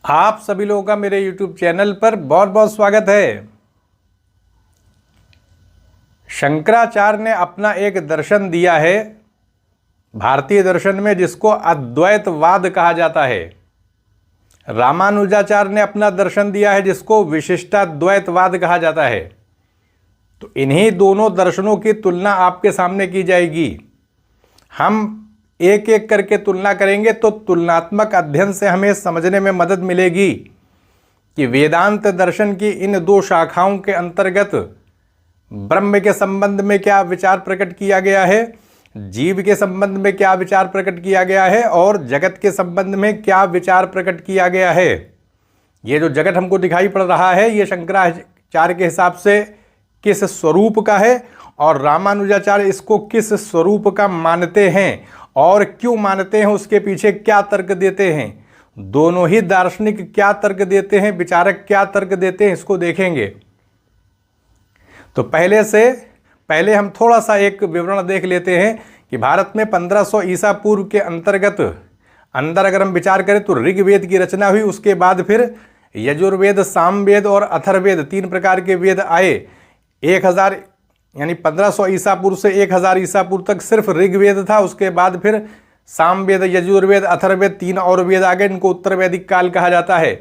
आप सभी लोगों का मेरे YouTube चैनल पर बहुत बहुत स्वागत है। शंकराचार्य ने अपना एक दर्शन दिया है भारतीय दर्शन में, जिसको अद्वैतवाद कहा जाता है। रामानुजाचार्य ने अपना दर्शन दिया है जिसको विशिष्टाद्वैतवाद कहा जाता है। तो इन्हीं दोनों दर्शनों की तुलना आपके सामने की जाएगी। हम एक एक करके तुलना करेंगे तो तुलनात्मक अध्ययन से हमें समझने में मदद मिलेगी कि वेदांत दर्शन की इन दो शाखाओं के अंतर्गत ब्रह्म के संबंध में क्या विचार प्रकट किया गया है, जीव के संबंध में क्या विचार प्रकट किया गया है और जगत के संबंध में क्या विचार प्रकट किया गया है। ये जो जगत हमको दिखाई पड़ रहा है ये शंकराचार्य के हिसाब से किस स्वरूप का है और रामानुजाचार्य इसको किस स्वरूप का मानते हैं और क्यों मानते हैं, उसके पीछे क्या तर्क देते हैं। दोनों ही दार्शनिक क्या तर्क देते हैं, विचारक क्या तर्क देते हैं, इसको देखेंगे। तो पहले हम थोड़ा सा एक विवरण देख लेते हैं कि भारत में 1500 ईसा पूर्व के अंदर अगर हम विचार करें तो ऋग्वेद की रचना हुई। उसके बाद फिर यजुर्वेद, सामवेद और अथर्ववेद 3 प्रकार के वेद आए। 1000 यानी 1500 ईसा पूर्व से 1000 ईसा पूर्व तक सिर्फ ऋग्वेद था। उसके बाद फिर सामवेद, यजुर्वेद, अथर्ववेद 3 और वेद आ गए। इनको उत्तर वैदिक काल कहा जाता है।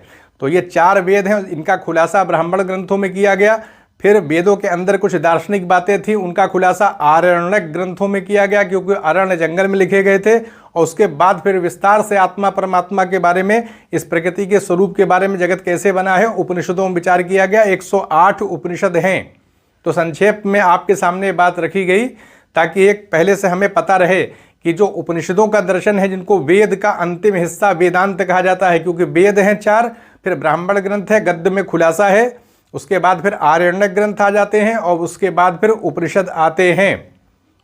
तो ये 4 वेद हैं, इनका खुलासा ब्राह्मण ग्रंथों में किया गया। फिर वेदों के अंदर कुछ दार्शनिक बातें थी, उनका खुलासा आरण्यक ग्रंथों में किया गया क्योंकि अरण्य जंगल में लिखे गए थे। और उसके बाद फिर विस्तार से आत्मा परमात्मा के बारे में, इस प्रकृति के स्वरूप के बारे में, जगत कैसे बना है, उपनिषदों में विचार किया गया। 108 उपनिषद हैं। तो संक्षेप में आपके सामने बात रखी गई ताकि एक पहले से हमें पता रहे कि जो उपनिषदों का दर्शन है, जिनको वेद का अंतिम हिस्सा वेदांत कहा जाता है, क्योंकि वेद हैं 4, फिर ब्राह्मण ग्रंथ है, गद्य में खुलासा है, उसके बाद फिर आरण्यक ग्रंथ आ जाते हैं और उसके बाद फिर उपनिषद आते हैं।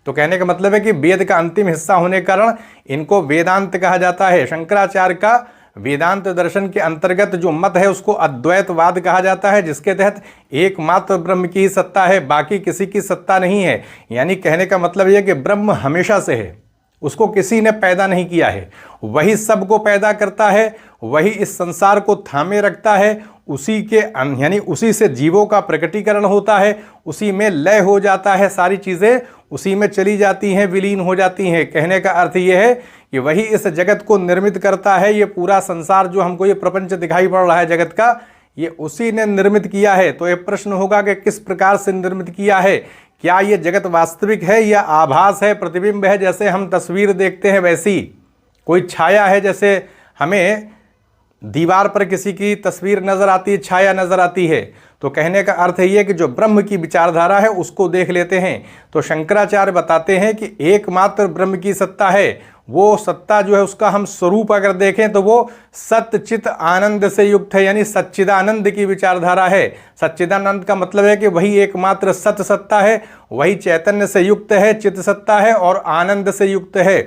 तो कहने का मतलब है कि वेद का अंतिम हिस्सा होने के कारण इनको वेदांत कहा जाता है। शंकराचार्य का वेदांत दर्शन के अंतर्गत जो मत है उसको अद्वैतवाद कहा जाता है, जिसके तहत एकमात्र ब्रह्म की ही सत्ता है, बाकी किसी की सत्ता नहीं है। यानी कहने का मतलब यह कि ब्रह्म हमेशा से है, उसको किसी ने पैदा नहीं किया है, वही सबको पैदा करता है, वही इस संसार को थामे रखता है, उसी के यानी उसी से जीवों का प्रकटीकरण होता है, उसी में लय हो जाता है, सारी चीज़ें उसी में चली जाती हैं, विलीन हो जाती हैं। कहने का अर्थ यह है कि वही इस जगत को निर्मित करता है। ये पूरा संसार जो हमको ये प्रपंच दिखाई पड़ रहा है जगत का, ये उसी ने निर्मित किया है। तो ये प्रश्न होगा कि किस प्रकार से निर्मित किया है, क्या ये जगत वास्तविक है या आभास है, प्रतिबिंब है, जैसे हम तस्वीर देखते हैं वैसी, कोई छाया है, जैसे हमें दीवार पर किसी की तस्वीर नजर आती है, छाया नजर आती है। तो कहने का अर्थ ये है कि जो ब्रह्म की विचारधारा है उसको देख लेते हैं। तो शंकराचार्य बताते हैं कि एकमात्र ब्रह्म की सत्ता है। वो सत्ता जो है उसका हम स्वरूप अगर देखें तो वो सत्य चित आनंद से युक्त है, यानी सच्चिदानंद की विचारधारा है। सच्चिदानंद का मतलब है कि वही एकमात्र सत्य सत्ता है, वही चैतन्य से युक्त है, चित्त सत्ता है और आनंद से युक्त है।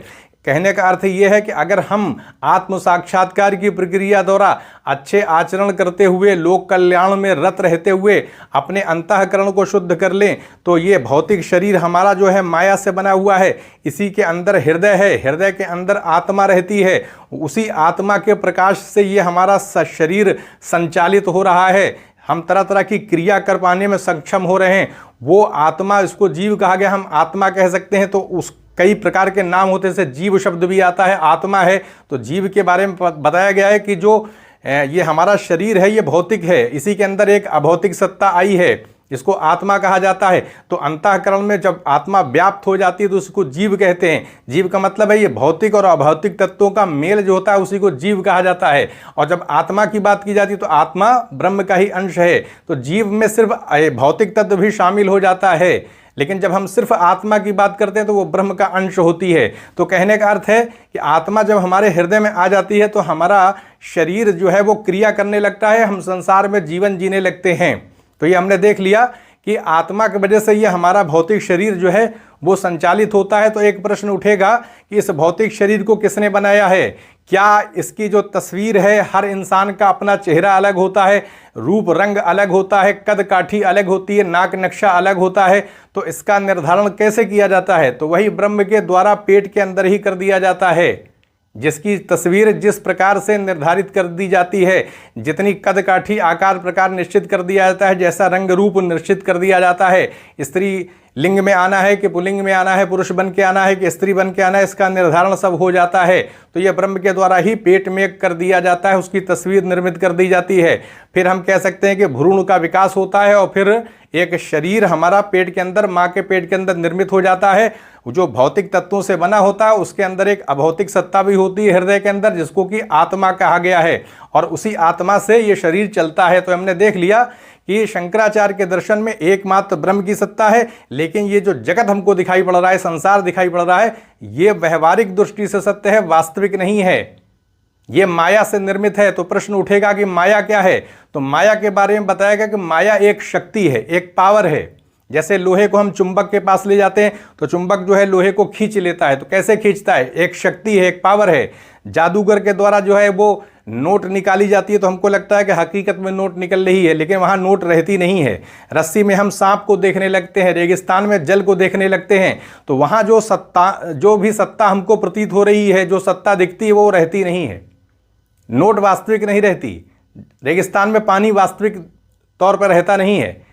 कहने का अर्थ ये है कि अगर हम आत्म साक्षात्कार की प्रक्रिया द्वारा अच्छे आचरण करते हुए, लोक कल्याण में रत रहते हुए अपने अंतःकरण को शुद्ध कर लें तो ये भौतिक शरीर हमारा जो है माया से बना हुआ है। इसी के अंदर हृदय है, हृदय के अंदर आत्मा रहती है, उसी आत्मा के प्रकाश से ये हमारा शरीर संचालित हो रहा है। हम तरह तरह की क्रिया कर पाने में सक्षम हो रहे हैं। वो आत्मा, इसको जीव कहा गया, हम आत्मा कह सकते हैं। तो उस कई प्रकार के नाम होते हैं, जैसे जीव शब्द भी आता है, आत्मा है। तो जीव के बारे में बताया गया है कि जो ये हमारा शरीर है ये भौतिक है, इसी के अंदर एक अभौतिक सत्ता आई है, इसको आत्मा कहा जाता है। तो अंतःकरण में जब आत्मा व्याप्त हो जाती है तो उसको जीव कहते हैं। जीव का मतलब है ये भौतिक और अभौतिक तत्वों का मेल जो होता है उसी को जीव कहा जाता है। और जब आत्मा की बात की जाती है तो आत्मा ब्रह्म का ही अंश है। तो जीव में सिर्फ भौतिक तत्व भी शामिल हो जाता है, लेकिन जब हम सिर्फ आत्मा की बात करते हैं तो वो ब्रह्म का अंश होती है। तो कहने का अर्थ है कि आत्मा जब हमारे हृदय में आ जाती है तो हमारा शरीर जो है वो क्रिया करने लगता है, हम संसार में जीवन जीने लगते हैं। तो ये हमने देख लिया कि आत्मा की वजह से ये हमारा भौतिक शरीर जो है वो संचालित होता है। तो एक प्रश्न उठेगा कि इस भौतिक शरीर को किसने बनाया है? क्या इसकी जो तस्वीर है, हर इंसान का अपना चेहरा अलग होता है, रूप रंग अलग होता है, कद काठी अलग होती है, नाक नक्शा अलग होता है। तो इसका निर्धारण कैसे किया जाता है? तो वही ब्रह्म के द्वारा पेट के अंदर ही कर दिया जाता है। जिसकी तस्वीर जिस प्रकार से निर्धारित कर दी जाती है, जितनी कद काठी आकार प्रकार निश्चित कर दिया जाता है, जैसा रंग रूप निश्चित कर दिया जाता है, स्त्री लिंग में आना है कि पुल्लिंग में आना है, पुरुष बन के आना है कि स्त्री बन के आना है, इसका निर्धारण सब हो जाता है। तो यह ब्रह्म के द्वारा ही पेट में कर दिया जाता है, उसकी तस्वीर निर्मित कर दी जाती है। फिर हम कह सकते हैं कि भ्रूण का विकास होता है और फिर एक शरीर हमारा पेट के अंदर, माँ के पेट के अंदर निर्मित हो जाता है, जो भौतिक तत्वों से बना होता है। उसके अंदर एक अभौतिक सत्ता भी होती है हृदय के अंदर, जिसको कि आत्मा कहा गया है, और उसी आत्मा से ये शरीर चलता है। तो हमने देख लिया कि शंकराचार्य के दर्शन में एकमात्र ब्रह्म की सत्ता है, लेकिन ये जो जगत हमको दिखाई पड़ रहा है, संसार दिखाई पड़ रहा है, ये व्यवहारिक दृष्टि से सत्य है, वास्तविक नहीं है, ये माया से निर्मित है। तो प्रश्न उठेगा कि माया क्या है? तो माया के बारे में बताएगा कि माया एक शक्ति है, एक पावर है। जैसे लोहे को हम चुंबक के पास ले जाते हैं तो चुंबक जो है लोहे को खींच लेता है। तो कैसे खींचता है? एक शक्ति है, एक पावर है। जादूगर के द्वारा जो है वो नोट निकाली जाती है तो हमको लगता है कि हकीकत में नोट निकल रही है, लेकिन वहाँ नोट रहती नहीं है। रस्सी में हम सांप को देखने लगते हैं, रेगिस्तान में जल को देखने लगते हैं, तो वहाँ जो भी सत्ता हमको प्रतीत हो रही है, जो सत्ता दिखती है, वो रहती नहीं है। नोट वास्तविक नहीं रहती, रेगिस्तान में पानी वास्तविक तौर पर रहता नहीं है।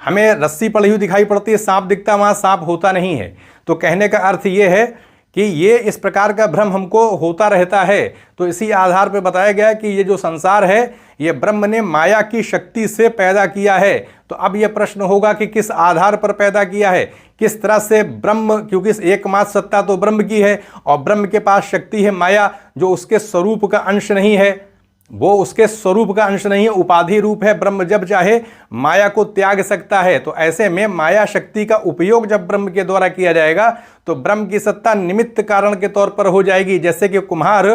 हमें रस्सी पड़ी हुई दिखाई पड़ती है, सांप दिखता है, वहाँ सांप होता नहीं है। तो कहने का अर्थ ये है कि ये इस प्रकार का भ्रम हमको होता रहता है। तो इसी आधार पर बताया गया कि ये जो संसार है, ये ब्रह्म ने माया की शक्ति से पैदा किया है। तो अब यह प्रश्न होगा कि किस आधार पर पैदा किया है, किस तरह से ब्रह्म, क्योंकि एकमात्र सत्ता तो ब्रह्म की है और ब्रह्म के पास शक्ति है माया, जो उसके स्वरूप का अंश नहीं है, वो उसके स्वरूप का अंश नहीं है, उपाधि रूप है। ब्रह्म जब चाहे माया को त्याग सकता है। तो ऐसे में माया शक्ति का उपयोग जब ब्रह्म के द्वारा किया जाएगा तो ब्रह्म की सत्ता निमित्त कारण के तौर पर हो जाएगी। जैसे कि कुम्हार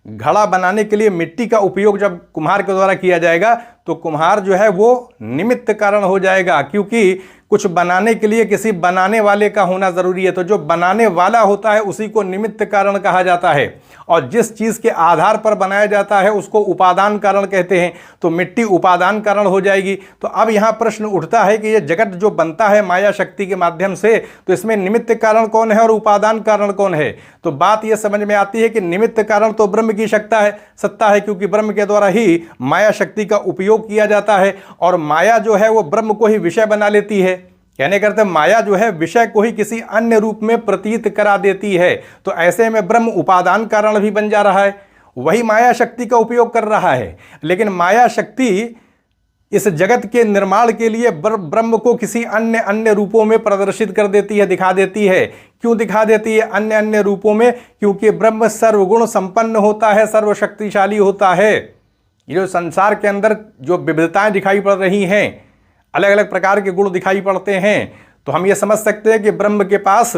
घड़ा बनाने के लिए मिट्टी का उपयोग जब कुम्हार के द्वारा किया जाएगा तो कुम्हार जो है वो निमित्त कारण हो जाएगा, क्योंकि कुछ बनाने के लिए किसी बनाने वाले का होना जरूरी है। तो जो बनाने वाला होता है उसी को निमित्त कारण कहा जाता है, और जिस चीज के आधार पर बनाया जाता है उसको उपादान कारण कहते हैं। तो मिट्टी उपादान कारण हो जाएगी। तो अब यहाँ प्रश्न उठता है कि ये जगत जो बनता है माया शक्ति के माध्यम से, तो इसमें निमित्त कारण कौन है और उपादान कारण कौन है? तो बात यह समझ में आती है कि निमित्त कारण तो ब्रह्म की सत्ता है, क्योंकि ब्रह्म के द्वारा ही माया शक्ति का उपयोग किया जाता है, और माया जो है वो ब्रह्म को ही विषय बना लेती है। कहने करते माया जो है विषय को ही किसी अन्य रूप में प्रतीत करा देती है। तो ऐसे में ब्रह्म उपादान कारण भी बन जा रहा है, वही माया शक्ति का उपयोग कर रहा है। लेकिन माया शक्ति इस जगत के निर्माण के लिए ब्रह्म को किसी अन्य रूपों में प्रदर्शित कर देती है, दिखा देती है। क्यों दिखा देती है अन्य रूपों में? क्योंकि ब्रह्म सर्वगुण संपन्न होता है, सर्वशक्तिशाली होता है। ये जो संसार के अंदर जो विविधताएं दिखाई पड़ रही हैं, अलग अलग प्रकार के गुण दिखाई पड़ते हैं, तो हम ये समझ सकते हैं कि ब्रह्म के पास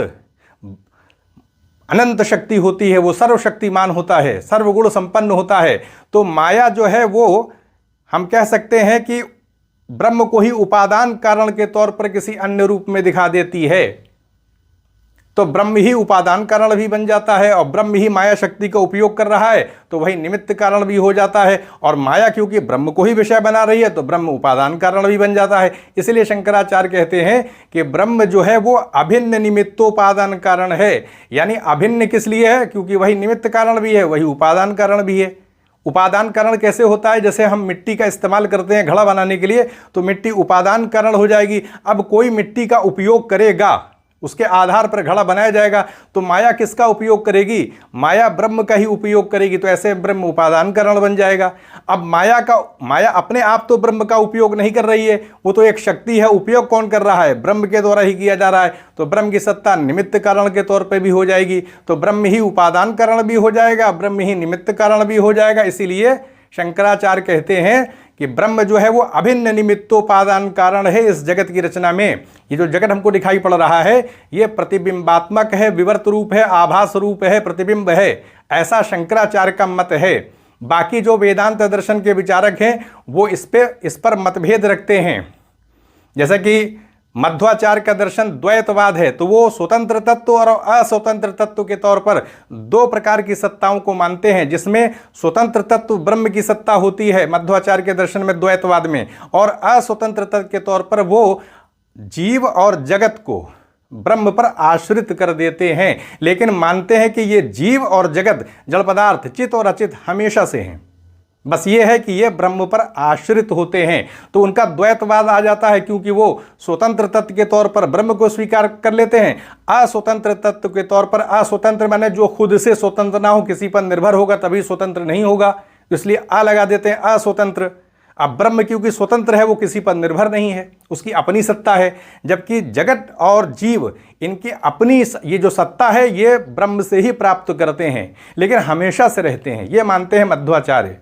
अनंत शक्ति होती है, वो सर्वशक्तिमान होता है, सर्वगुण संपन्न होता है। तो माया जो है वो हम कह सकते हैं कि ब्रह्म को ही उपादान कारण के तौर पर किसी अन्य रूप में दिखा देती है। तो ब्रह्म ही उपादान कारण भी बन जाता है और ब्रह्म ही माया शक्ति का उपयोग कर रहा है, तो वही निमित्त कारण भी हो जाता है। और माया क्योंकि ब्रह्म को ही विषय बना रही है तो ब्रह्म उपादान कारण भी बन जाता है। इसलिए शंकराचार्य कहते हैं कि ब्रह्म जो है वो अभिन्न निमित्तोपादान कारण है। यानी अभिन्न किस लिए है? क्योंकि वही निमित्त कारण भी है, वही उपादान कारण भी है। उपादान कारण कैसे होता है? जैसे हम मिट्टी का इस्तेमाल करते हैं घड़ा बनाने के लिए, तो मिट्टी उपादान कारण हो जाएगी। अब कोई मिट्टी का उपयोग करेगा, उसके आधार पर घड़ा बनाया जाएगा, तो माया किसका उपयोग करेगी? माया ब्रह्म का ही उपयोग करेगी। तो ऐसे ब्रह्म उपादान कारण बन जाएगा। अब माया अपने आप तो ब्रह्म का उपयोग नहीं कर रही है, वो तो एक शक्ति है। उपयोग कौन कर रहा है? ब्रह्म के द्वारा ही किया जा रहा है। तो ब्रह्म की सत्ता निमित्त कारण के तौर पर भी हो जाएगी। तो ब्रह्म ही उपादान कारण भी हो जाएगा, ब्रह्म ही निमित्त कारण भी हो जाएगा। इसीलिए शंकराचार्य कहते हैं कि ब्रह्म जो है वो अभिन्न निमित्तोपादान कारण है इस जगत की रचना में। ये जो जगत हमको दिखाई पड़ रहा है ये प्रतिबिंबात्मक है, विवर्त रूप है, आभास रूप है, प्रतिबिंब है, ऐसा शंकराचार्य का मत है। बाकी जो वेदांत दर्शन के विचारक हैं वो इस पर मतभेद रखते हैं। जैसे कि मध्वाचार्य का दर्शन द्वैतवाद है, तो वो स्वतंत्र तत्व और अस्वतंत्र तत्व के तौर पर दो प्रकार की सत्ताओं को मानते हैं, जिसमें स्वतंत्र तत्व ब्रह्म की सत्ता होती है मध्वाचार्य के दर्शन में, द्वैतवाद में, और अस्वतंत्र तत्व के तौर पर वो जीव और जगत को ब्रह्म पर आश्रित कर देते हैं, लेकिन मानते हैं कि ये जीव और जगत, जड़ पदार्थ, चित और अचित हमेशा से हैं। बस ये है कि ये ब्रह्म पर आश्रित होते हैं, तो उनका द्वैतवाद आ जाता है, क्योंकि वो स्वतंत्र तत्व के तौर पर ब्रह्म को स्वीकार कर लेते हैं, अस्वतंत्र तत्व के तौर पर, अस्वतंत्र माने जो खुद से स्वतंत्र ना हो, किसी पर निर्भर होगा तभी स्वतंत्र नहीं होगा, इसलिए आ लगा देते हैं अस्वतंत्र। अब ब्रह्म क्योंकि स्वतंत्र है, वो किसी पर निर्भर नहीं है, उसकी अपनी सत्ता है, जबकि जगत और जीव इनकी अपनी ये जो सत्ता है ये ब्रह्म से ही प्राप्त करते हैं, लेकिन हमेशा से रहते हैं, ये मानते हैं मध्वाचार्य।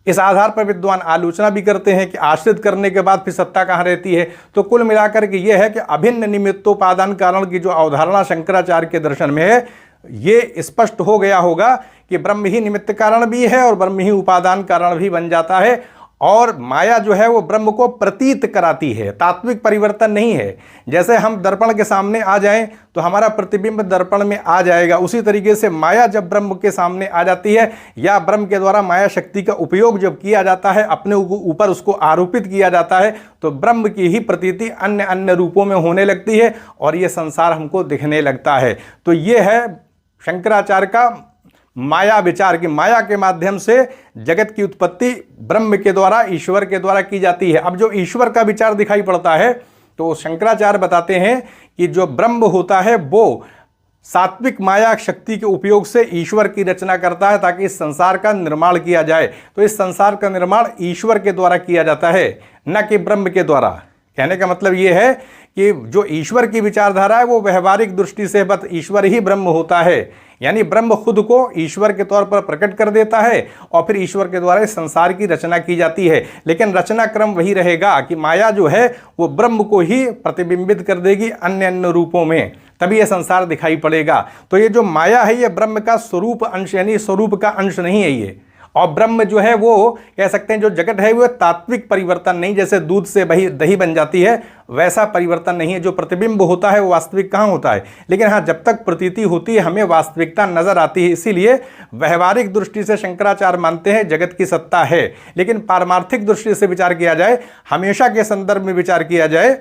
इस आधार पर विद्वान आलोचना भी करते हैं कि आश्रित करने के बाद फिर सत्ता कहाँ रहती है। तो कुल मिलाकर के ये है कि अभिन्न निमित्तोपादान कारण की जो अवधारणा शंकराचार्य के दर्शन में है, ये स्पष्ट हो गया होगा कि ब्रह्म ही निमित्त कारण भी है और ब्रह्म ही उपादान कारण भी बन जाता है, और माया जो है वो ब्रह्म को प्रतीत कराती है, तात्विक परिवर्तन नहीं है। जैसे हम दर्पण के सामने आ जाएं तो हमारा प्रतिबिंब दर्पण में आ जाएगा, उसी तरीके से माया जब ब्रह्म के सामने आ जाती है, या ब्रह्म के द्वारा माया शक्ति का उपयोग जब किया जाता है, अपने ऊपर उसको आरोपित किया जाता है, तो ब्रह्म की ही प्रतीति अन्य अन्य रूपों में होने लगती है और ये संसार हमको दिखने लगता है। तो ये है शंकराचार्य का माया विचार की माया के माध्यम से जगत की उत्पत्ति ब्रह्म के द्वारा, ईश्वर के द्वारा की जाती है। अब जो ईश्वर का विचार दिखाई पड़ता है तो शंकराचार्य बताते हैं कि जो ब्रह्म होता है वो सात्विक माया शक्ति के उपयोग से ईश्वर की रचना करता है ताकि इस संसार का निर्माण किया जाए। तो इस संसार का निर्माण ईश्वर के द्वारा किया जाता है, न कि ब्रह्म के द्वारा। कहने का मतलब ये है कि जो ईश्वर की विचारधारा है वो व्यवहारिक दृष्टि से बस ईश्वर ही ब्रह्म होता है, यानी ब्रह्म खुद को ईश्वर के तौर पर प्रकट कर देता है और फिर ईश्वर के द्वारा इस संसार की रचना की जाती है। लेकिन रचना क्रम वही रहेगा कि माया जो है वो ब्रह्म को ही प्रतिबिंबित कर देगी अन्य अन्य रूपों में, तभी यह संसार दिखाई पड़ेगा। तो ये जो माया है ये ब्रह्म का स्वरूप अंश, यानी स्वरूप का अंश नहीं है ये। और ब्रह्म जो है वो कह सकते हैं जो जगत है वो तात्विक परिवर्तन नहीं, जैसे दूध से दही बन जाती है वैसा परिवर्तन नहीं है। जो प्रतिबिंब होता है वो वास्तविक कहाँ होता है, लेकिन हाँ जब तक प्रतीति होती है हमें वास्तविकता नजर आती है। इसीलिए व्यवहारिक दृष्टि से शंकराचार्य मानते हैं जगत की सत्ता है, लेकिन पारमार्थिक दृष्टि से विचार किया जाए, हमेशा के संदर्भ में विचार किया जाए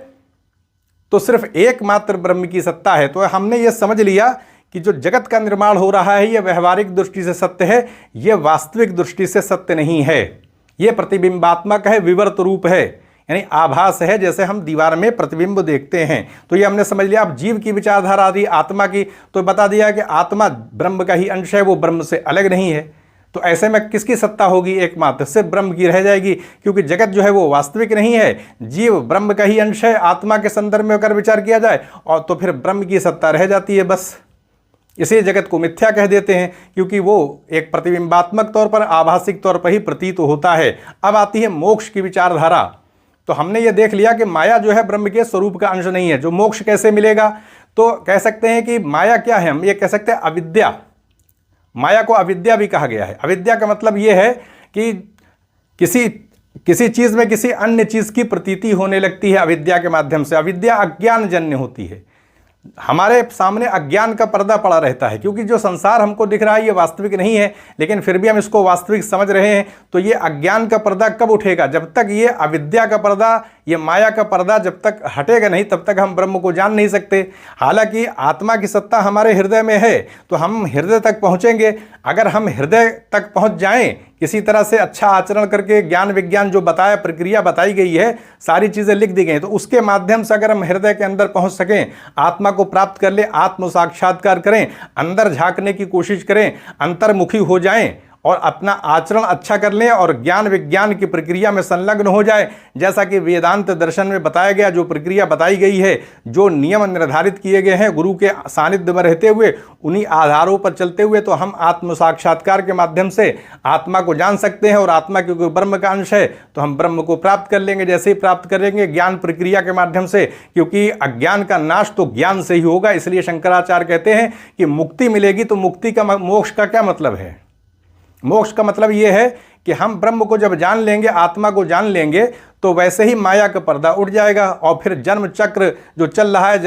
तो सिर्फ एकमात्र ब्रह्म की सत्ता है। तो हमने ये समझ लिया कि जो जगत का निर्माण हो रहा है ये व्यवहारिक दृष्टि से सत्य है, ये वास्तविक दृष्टि से सत्य नहीं है, ये प्रतिबिंबात्मक है, विवर्त रूप है, यानी आभास है, जैसे हम दीवार में प्रतिबिंब देखते हैं। तो ये हमने समझ लिया। अब जीव की विचारधारा आ रही आत्मा की, तो बता दिया कि आत्मा ब्रह्म का ही अंश है, वो ब्रह्म से अलग नहीं है। तो ऐसे में किसकी सत्ता होगी, एकमात्र सिर्फ ब्रह्म की रह जाएगी, क्योंकि जगत जो है वो वास्तविक नहीं है, जीव ब्रह्म का ही अंश है। आत्मा के संदर्भ में अगर विचार किया जाए और तो फिर ब्रह्म की सत्ता रह जाती है बस। इसे जगत को मिथ्या कह देते हैं क्योंकि वो एक प्रतिबिंबात्मक तौर पर, आभासिक तौर पर ही प्रतीत होता है। अब आती है मोक्ष की विचारधारा। तो हमने ये देख लिया कि माया जो है ब्रह्म के स्वरूप का अंश नहीं है। जो मोक्ष कैसे मिलेगा, तो कह सकते हैं कि माया क्या है, हम ये कह सकते हैं अविद्या। माया को अविद्या भी कहा गया है। अविद्या का मतलब ये है कि किसी चीज़ में किसी अन्य चीज़ की प्रतीति होने लगती है अविद्या के माध्यम से। अविद्या अज्ञान जन्य होती है, हमारे सामने अज्ञान का पर्दा पड़ा रहता है, क्योंकि जो संसार हमको दिख रहा है ये वास्तविक नहीं है, लेकिन फिर भी हम इसको वास्तविक समझ रहे हैं। तो ये अज्ञान का पर्दा कब उठेगा, जब तक ये अविद्या का पर्दा, ये माया का पर्दा जब तक हटेगा नहीं तब तक हम ब्रह्म को जान नहीं सकते। हालांकि आत्मा की सत्ता हमारे हृदय में है, तो हम हृदय तक पहुँचेंगे। अगर हम हृदय तक पहुँच जाएँ किसी तरह से अच्छा आचरण करके, ज्ञान विज्ञान जो बताया, प्रक्रिया बताई गई है, सारी चीज़ें लिख दी गई हैं, तो उसके माध्यम से अगर हम हृदय के अंदर पहुंच सकें, आत्मा को प्राप्त कर ले, आत्म साक्षात्कार करें, अंदर झांकने की कोशिश करें, अंतर्मुखी हो जाएं और अपना आचरण अच्छा कर लें और ज्ञान विज्ञान की प्रक्रिया में संलग्न हो जाए, जैसा कि वेदांत दर्शन में बताया गया, जो प्रक्रिया बताई गई है, जो नियम निर्धारित किए गए हैं गुरु के सानिध्य में रहते हुए, उन्हीं आधारों पर चलते हुए तो हम आत्म साक्षात्कार के माध्यम से आत्मा को जान सकते हैं। और आत्मा क्योंकि ब्रह्म का अंश है तो हम ब्रह्म को प्राप्त कर लेंगे। जैसे ही प्राप्त करेंगे ज्ञान प्रक्रिया के माध्यम से, क्योंकि अज्ञान का नाश तो ज्ञान से ही होगा। इसलिए शंकराचार्य कहते हैं कि मुक्ति मिलेगी। तो मुक्ति का, मोक्ष का क्या मतलब है? मोक्ष का मतलब ये है कि हम ब्रह्म को जब जान लेंगे, आत्मा को जान लेंगे, तो वैसे ही माया का पर्दा उठ जाएगा और फिर जन्म चक्र जो चल रहा है,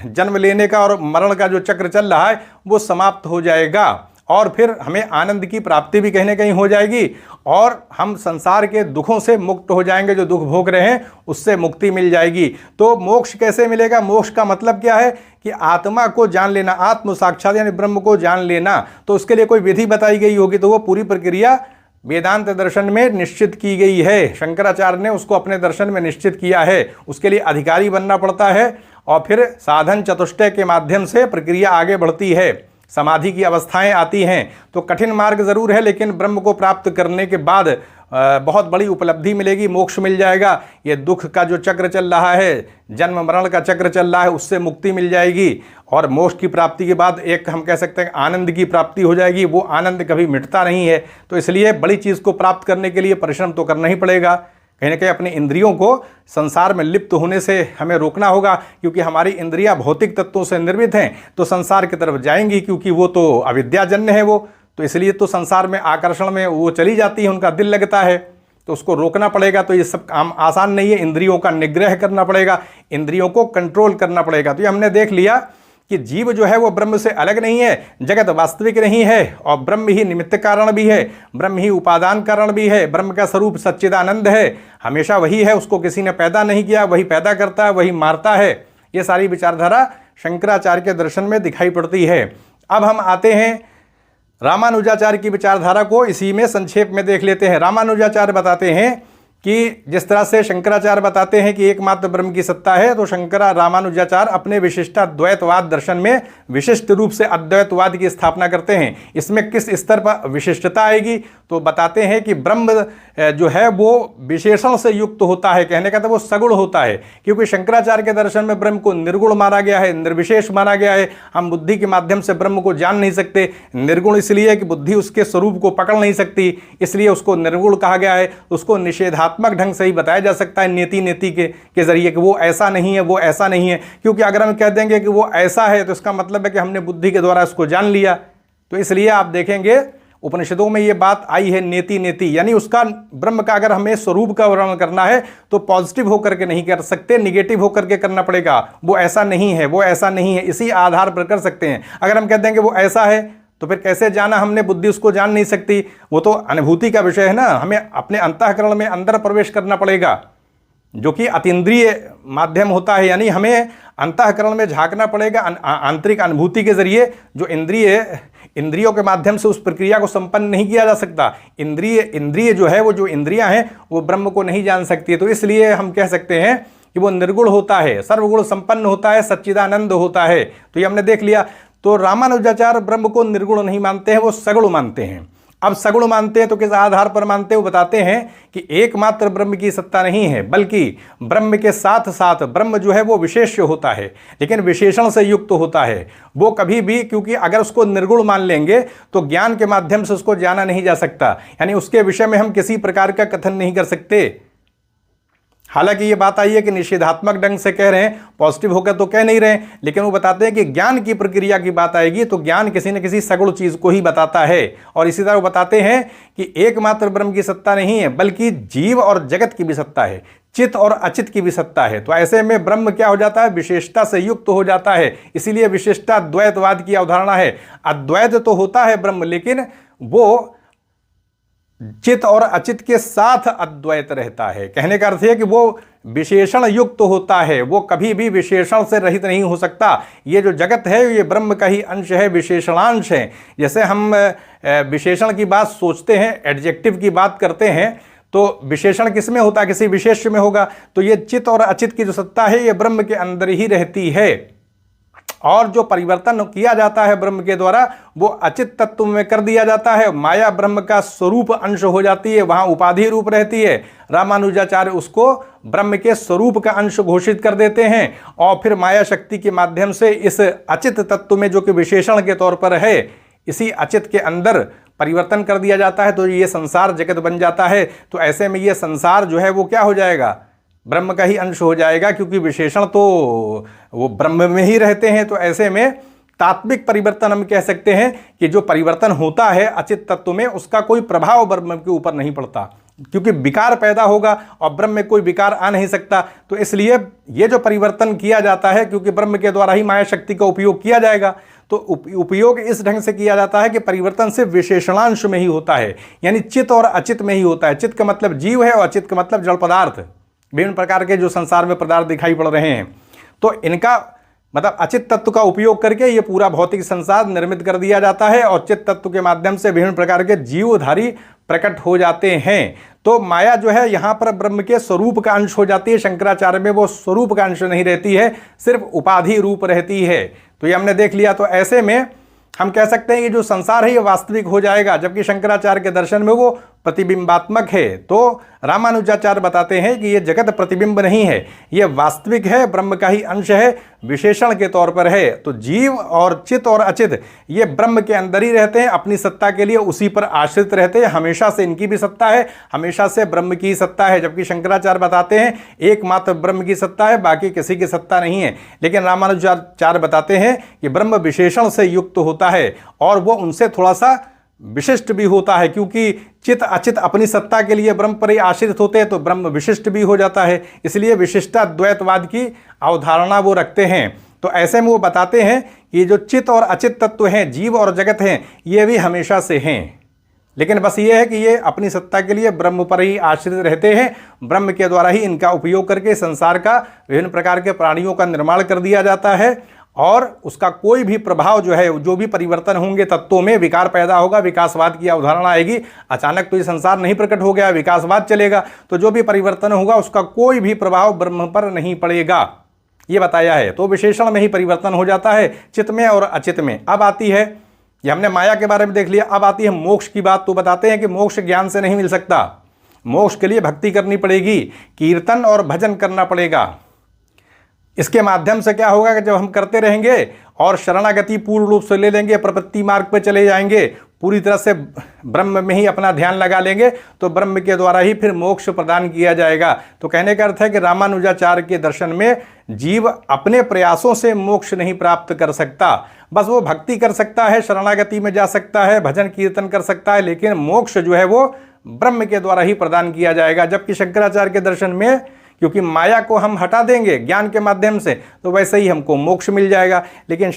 जन्म लेने का और मरण का जो चक्र चल रहा है वो समाप्त हो जाएगा। और फिर हमें आनंद की प्राप्ति भी कहीं ना कहीं हो जाएगी और हम संसार के दुखों से मुक्त हो जाएंगे, जो दुख भोग रहे हैं उससे मुक्ति मिल जाएगी। तो मोक्ष कैसे मिलेगा? मोक्ष का मतलब क्या है कि आत्मा को जान लेना, आत्म साक्षात यानी ब्रह्म को जान लेना। तो उसके लिए कोई विधि बताई गई होगी, तो वो पूरी प्रक्रिया वेदांत दर्शन में निश्चित की गई है। शंकराचार्य ने उसको अपने दर्शन में निश्चित किया है। उसके लिए अधिकारी बनना पड़ता है और फिर साधन चतुष्टय के माध्यम से प्रक्रिया आगे बढ़ती है, समाधि की अवस्थाएं आती हैं। तो कठिन मार्ग ज़रूर है, लेकिन ब्रह्म को प्राप्त करने के बाद बहुत बड़ी उपलब्धि मिलेगी, मोक्ष मिल जाएगा। ये दुख का जो चक्र चल रहा है, जन्म मरण का चक्र चल रहा है, उससे मुक्ति मिल जाएगी और मोक्ष की प्राप्ति के बाद एक हम कह सकते हैं आनंद की प्राप्ति हो जाएगी। वो आनंद कभी मिटता नहीं है। तो इसलिए बड़ी चीज़ को प्राप्त करने के लिए परिश्रम तो करना ही पड़ेगा। कहीं ना कहीं अपने इंद्रियों को संसार में लिप्त होने से हमें रोकना होगा, क्योंकि हमारी इंद्रियां भौतिक तत्वों से निर्मित हैं, तो संसार की तरफ जाएंगी, क्योंकि वो तो अविद्याजन्य है वो, तो इसलिए तो संसार में आकर्षण में वो चली जाती है, उनका दिल लगता है, तो उसको रोकना पड़ेगा। तो ये सब काम आसान नहीं है, इंद्रियों का निग्रह करना पड़ेगा, इंद्रियों को कंट्रोल करना पड़ेगा। तो ये हमने देख लिया कि जीव जो है वो ब्रह्म से अलग नहीं है, जगत वास्तविक नहीं है और ब्रह्म ही निमित्त कारण भी है, ब्रह्म ही उपादान कारण भी है। ब्रह्म का स्वरूप सच्चिदानंद है, हमेशा वही है, उसको किसी ने पैदा नहीं किया, वही पैदा करता है, वही मारता है। ये सारी विचारधारा शंकराचार्य के दर्शन में दिखाई पड़ती है। अब हम आते हैं रामानुजाचार्य की विचारधारा को, इसी में संक्षेप में देख लेते हैं। रामानुजाचार्य बताते हैं कि जिस तरह से शंकराचार्य बताते हैं कि एकमात्र ब्रह्म की सत्ता है, तो रामानुजाचार्य अपने विशिष्टाद्वैतवाद दर्शन में विशिष्ट रूप से अद्वैतवाद की स्थापना करते हैं। इसमें किस स्तर पर विशिष्टता आएगी? तो बताते हैं कि ब्रह्म जो है वो विशेषण से युक्त होता है, कहने का तो वो सगुण होता है, क्योंकि शंकराचार्य के दर्शन में ब्रह्म को निर्गुण माना गया है, निर्विशेष माना गया है। हम बुद्धि के माध्यम से ब्रह्म को जान नहीं सकते। निर्गुण इसलिए कि बुद्धि उसके स्वरूप को पकड़ नहीं सकती, इसलिए उसको निर्गुण कहा गया है। उसको निषेधात्मक ढंग से ही बताया जा सकता है, नेति के जरिए, कि वो ऐसा नहीं है, वो ऐसा नहीं है। क्योंकि अगर हम कह देंगे कि वो ऐसा है, तो इसका मतलब है कि हमने बुद्धि के द्वारा उसको जान लिया। तो इसलिए आप देखेंगे उपनिषदों में ये बात आई है, नेति, यानी उसका ब्रह्म का अगर हमें स्वरूप का वर्णन करना है तो पॉजिटिव होकर के नहीं कर सकते, निगेटिव होकर के करना पड़ेगा। वो ऐसा नहीं है, वो ऐसा नहीं है, इसी आधार पर कर सकते हैं। अगर हम कह देंगे वो ऐसा है, तो फिर कैसे जाना? हमने बुद्धि उसको जान नहीं सकती, वो तो अनुभूति का विषय है ना। हमें अपने अंतःकरण में अंदर प्रवेश करना पड़ेगा, जो कि अतीन्द्रिय माध्यम होता है, यानी हमें अंतःकरण में झांकना पड़ेगा आंतरिक अनुभूति के जरिए। जो इंद्रियों के माध्यम से उस प्रक्रिया को संपन्न नहीं किया जा सकता। इंद्रिय जो है, वो जो इंद्रियां हैं, वो ब्रह्म को नहीं जान सकती। तो इसलिए हम कह सकते हैं कि वो निर्गुण होता है, सर्वगुण संपन्न होता है, सच्चिदानंद होता है। तो ये हमने देख लिया। तो रामानुजाचार्य ब्रह्म को निर्गुण नहीं मानते हैं, वो सगुण मानते हैं। अब सगुण मानते हैं तो किस आधार पर मानते हैं? वो बताते हैं कि एकमात्र ब्रह्म की सत्ता नहीं है, बल्कि ब्रह्म के साथ साथ ब्रह्म जो है वो विशेष्य होता है, लेकिन विशेषण से युक्त होता है। वो कभी भी, क्योंकि अगर उसको निर्गुण मान लेंगे तो ज्ञान के माध्यम से उसको जाना नहीं जा सकता, यानी उसके विषय में हम किसी प्रकार का कथन नहीं कर सकते। हालांकि ये बात आई है कि निषेधात्मक ढंग से कह रहे हैं, पॉजिटिव होकर तो कह नहीं रहे, लेकिन वो बताते हैं कि ज्ञान की प्रक्रिया की बात आएगी तो ज्ञान किसी न किसी सगुण चीज को ही बताता है। और इसी तरह वो बताते हैं कि एकमात्र ब्रह्म की सत्ता नहीं है, बल्कि जीव और जगत की भी सत्ता है, चित और अचित की भी सत्ता है। तो ऐसे में ब्रह्म क्या हो जाता है? विशेषता से युक्त हो जाता है। इसीलिए विशिष्टा द्वैतवाद की अवधारणा है। अद्वैत तो होता है ब्रह्म, लेकिन वो चित और अचित के साथ अद्वैत रहता है। कहने का अर्थ है कि वो विशेषण युक्त होता है, वो कभी भी विशेषण से रहित नहीं हो सकता। ये जो जगत है ये ब्रह्म का ही अंश है, विशेषणांश है। जैसे हम विशेषण की बात सोचते हैं, एडजेक्टिव की बात करते हैं, तो विशेषण किस में होता है? किसी विशेष में होगा। तो ये चित और अचित की जो सत्ता है ये ब्रह्म के अंदर ही रहती है। और जो परिवर्तन किया जाता है ब्रह्म के द्वारा, वो अचित तत्व में कर दिया जाता है। माया ब्रह्म का स्वरूप अंश हो जाती है, वहां उपाधि रूप रहती है। रामानुजाचार्य उसको ब्रह्म के स्वरूप का अंश घोषित कर देते हैं और फिर माया शक्ति के माध्यम से इस अचित तत्व में, जो कि विशेषण के तौर पर है, इसी अचित के अंदर परिवर्तन कर दिया जाता है। तो ये संसार जगत बन जाता है। तो ऐसे में ये संसार जो है वो क्या हो जाएगा? ब्रह्म का ही अंश हो जाएगा, क्योंकि विशेषण तो वो ब्रह्म में ही रहते हैं। तो ऐसे में तात्विक परिवर्तन हम कह सकते हैं कि जो परिवर्तन होता है अचित तत्व में, उसका कोई प्रभाव ब्रह्म के ऊपर नहीं पड़ता। क्योंकि विकार पैदा होगा और ब्रह्म में कोई विकार आ नहीं सकता। तो इसलिए ये जो परिवर्तन किया जाता है, क्योंकि ब्रह्म के द्वारा ही माया शक्ति का उपयोग किया जाएगा, तो उपयोग इस ढंग से किया जाता है कि परिवर्तन सिर्फ विशेषणांश में ही होता है, यानी चित और अचित में ही होता है। चित का मतलब जीव है और अचित का मतलब जड़ पदार्थ, विभिन्न प्रकार के जो संसार में पदार्थ दिखाई पड़ रहे हैं। तो इनका मतलब अचित तत्व का उपयोग करके ये पूरा भौतिक संसार निर्मित कर दिया जाता है और चित तत्व के माध्यम से विभिन्न प्रकार के जीवधारी प्रकट हो जाते हैं। तो माया जो है यहाँ पर ब्रह्म के स्वरूप का अंश हो जाती है। शंकराचार्य में वो स्वरूप का अंश नहीं रहती है, सिर्फ उपाधि रूप रहती है। तो ये हमने देख लिया। तो ऐसे में हम कह सकते हैं कि जो संसार है ये वास्तविक हो जाएगा, जबकि शंकराचार्य के दर्शन में वो प्रतिबिंबात्मक है। तो रामानुजाचार्य बताते हैं कि ये जगत प्रतिबिंब नहीं है, ये वास्तविक है, ब्रह्म का ही अंश है, विशेषण के तौर पर है। तो जीव और चित और अचित ये ब्रह्म के अंदर ही रहते हैं, अपनी सत्ता के लिए उसी पर आश्रित रहते हैं। हमेशा से इनकी भी सत्ता है, हमेशा से ब्रह्म की सत्ता है। जबकि शंकराचार्य बताते हैं एकमात्र ब्रह्म की सत्ता है, बाकी किसी की सत्ता नहीं है। लेकिन रामानुजाचार्य बताते हैं कि ब्रह्म विशेषण से युक्त होता है और वो उनसे थोड़ा सा विशिष्ट भी होता है, क्योंकि चित अचित अपनी सत्ता के लिए ब्रह्म पर ही आश्रित होते हैं, तो ब्रह्म विशिष्ट भी हो जाता है। इसलिए विशिष्टाद्वैतवाद की अवधारणा वो रखते हैं। तो ऐसे में वो बताते हैं कि जो चित और अचित तत्व हैं, जीव और जगत हैं, ये भी हमेशा से हैं, लेकिन बस ये है कि ये अपनी सत्ता के लिए ब्रह्म पर ही आश्रित रहते हैं। ब्रह्म के द्वारा ही इनका उपयोग करके संसार का विभिन्न प्रकार के प्राणियों का निर्माण कर दिया जाता है और उसका कोई भी प्रभाव जो है, जो भी परिवर्तन होंगे तत्वों में, विकार पैदा होगा, विकासवाद की अवधारणा आएगी। अचानक तो ये संसार नहीं प्रकट हो गया, विकासवाद चलेगा, तो जो भी परिवर्तन होगा उसका कोई भी प्रभाव ब्रह्म पर नहीं पड़ेगा, ये बताया है। तो विशेषण में ही परिवर्तन हो जाता है, चित्त में और अचित में। अब आती है, ये हमने माया के बारे में देख लिया, अब आती है मोक्ष की बात। तो बताते हैं कि मोक्ष ज्ञान से नहीं मिल सकता, मोक्ष के लिए भक्ति करनी पड़ेगी, कीर्तन और भजन करना पड़ेगा। इसके माध्यम से क्या होगा कि जब हम करते रहेंगे और शरणागति पूर्ण रूप से ले लेंगे, प्रपत्ति मार्ग पर चले जाएंगे, पूरी तरह से ब्रह्म में ही अपना ध्यान लगा लेंगे, तो ब्रह्म के द्वारा ही फिर मोक्ष प्रदान किया जाएगा। तो कहने का अर्थ है कि रामानुजाचार्य के दर्शन में जीव अपने प्रयासों से मोक्ष नहीं प्राप्त कर सकता, बस वो भक्ति कर सकता है, शरणागति में जा सकता है, भजन कीर्तन कर सकता है, लेकिन मोक्ष जो है वो ब्रह्म के द्वारा ही प्रदान किया जाएगा। जबकि शंकराचार्य के दर्शन में क्योंकि माया को हम हटा देंगे ज्ञान के माध्यम से, तो वैसे ही हमको मोक्ष मिल जाएगा। लेकिन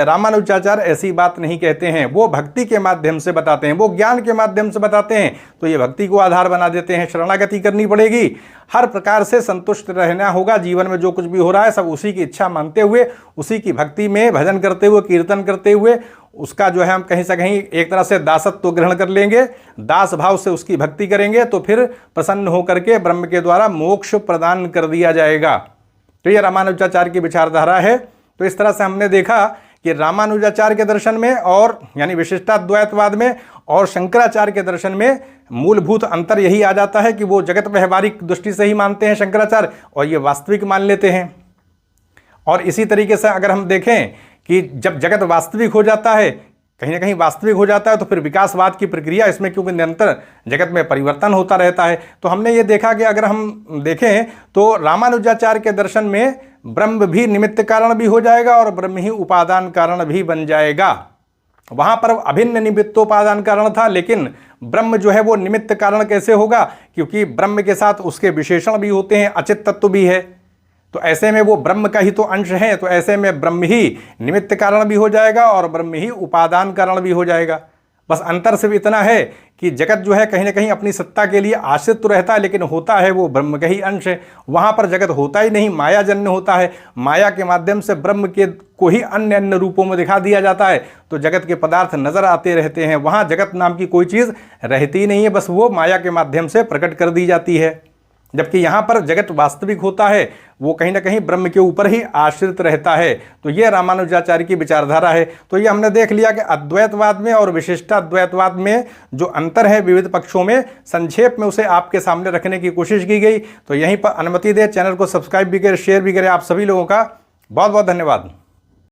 रामानुजाचार्य ऐसी बात नहीं कहते हैं, वो भक्ति के माध्यम से बताते हैं, वो ज्ञान के माध्यम से बताते हैं। तो ये भक्ति को आधार बना देते हैं, शरणागति करनी पड़ेगी, हर प्रकार से संतुष्ट रहना होगा, जीवन में जो कुछ भी हो रहा है सब उसी की इच्छा मानते हुए, उसी की भक्ति में भजन करते हुए, कीर्तन करते हुए, उसका जो है हम कहीं से कहीं एक तरह से दासत्व ग्रहण कर लेंगे, दास भाव से उसकी भक्ति करेंगे, तो फिर प्रसन्न होकर के ब्रह्म के द्वारा मोक्ष प्रदान कर दिया जाएगा। तो ये रामानुजाचार्य की विचारधारा है। तो इस तरह से हमने देखा कि रामानुजाचार्य के दर्शन में और यानी विशिष्टाद्वैतवाद में और शंकराचार्य के दर्शन में मूलभूत अंतर यही आ जाता है कि वो जगत व्यवहारिक दृष्टि से ही मानते हैं शंकराचार्य, और ये वास्तविक मान लेते हैं। और इसी तरीके से अगर हम देखें कि जब जगत वास्तविक हो जाता है, कहीं ना कहीं वास्तविक हो जाता है, तो फिर विकासवाद की प्रक्रिया इसमें, क्योंकि निरंतर जगत में परिवर्तन होता रहता है। तो हमने ये देखा कि अगर हम देखें तो रामानुजाचार्य के दर्शन में ब्रह्म भी निमित्त कारण भी हो जाएगा और ब्रह्म ही उपादान कारण भी बन जाएगा। वहाँ पर अभिन्न निमित्तोपादान कारण था, लेकिन ब्रह्म जो है वो निमित्त कारण कैसे होगा, क्योंकि ब्रह्म के साथ उसके विशेषण भी होते हैं, अचित तत्व भी है। तो ऐसे में वो ब्रह्म का ही तो अंश है, तो ऐसे में ब्रह्म ही निमित्त कारण भी हो जाएगा और ब्रह्म ही उपादान कारण भी हो जाएगा। बस अंतर सिर्फ इतना है कि जगत जो है कहीं ना कहीं अपनी सत्ता के लिए आश्रित तो रहता है, लेकिन होता है वो ब्रह्म का ही अंश है। वहाँ पर जगत होता ही नहीं, माया जन्य होता है, माया के माध्यम से ब्रह्म के को ही अन्य अन्य रूपों में दिखा दिया जाता है, तो जगत के पदार्थ नजर आते रहते हैं। वहाँ जगत नाम की कोई चीज़ रहती नहीं है, बस वो माया के माध्यम से प्रकट कर दी जाती है। जबकि यहाँ पर जगत वास्तविक होता है, वो कहीं ना कहीं ब्रह्म के ऊपर ही आश्रित रहता है। तो ये रामानुजाचार्य की विचारधारा है। तो ये हमने देख लिया कि अद्वैतवाद में और विशिष्टाद्वैतवाद में जो अंतर है विविध पक्षों में, संक्षेप में उसे आपके सामने रखने की कोशिश की गई। तो यहीं पर अनुमति दे, चैनल को सब्सक्राइब भी करें, शेयर भी करें। आप सभी लोगों का बहुत बहुत धन्यवाद।